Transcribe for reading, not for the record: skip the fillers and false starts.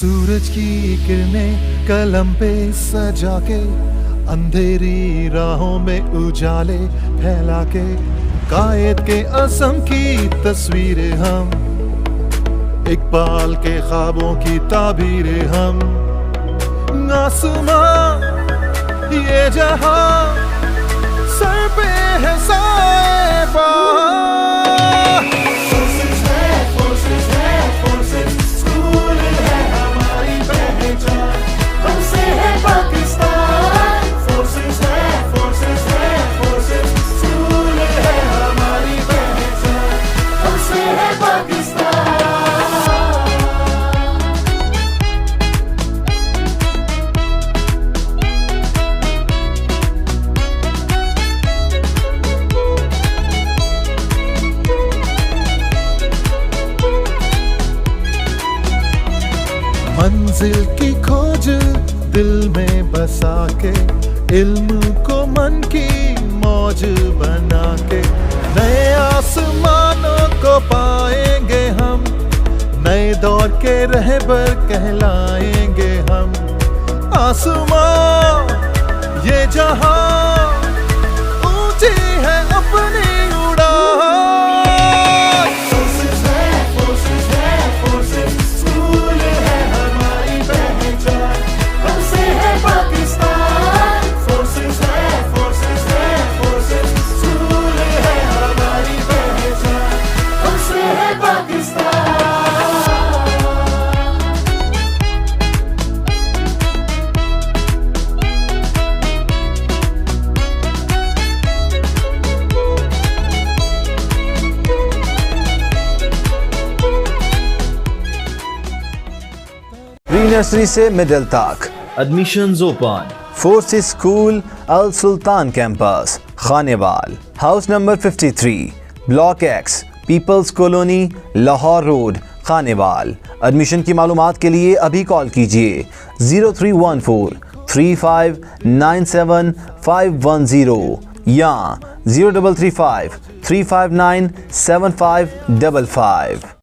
सूरज की किरणें कलम पे सजा के, अंधेरी राहों में उजाले फैला के, कायद के असम की तस्वीरें हम, इकबाल के ख्वाबों की ताबीरें हम। आसमां ये जहां सर पे है साए मंजिल की खोज दिल में बसा के, इल्म को मन की मौज बना के, नए आसमानों को पाएंगे हम, नए दौर के रहबर कहलाएंगे हम। आसमां ये जहां ऊंची है अपनी प्री नर्सरी से मिडिल तक Admissions open. Forces school Al Sultan campus Khanewal, house number 53, block X, peoples colony, Lahore road, Khanewal. Admission की मालूमात के लिए अभी कॉल कीजिए 0314 3597 510 या 0335 359 7555।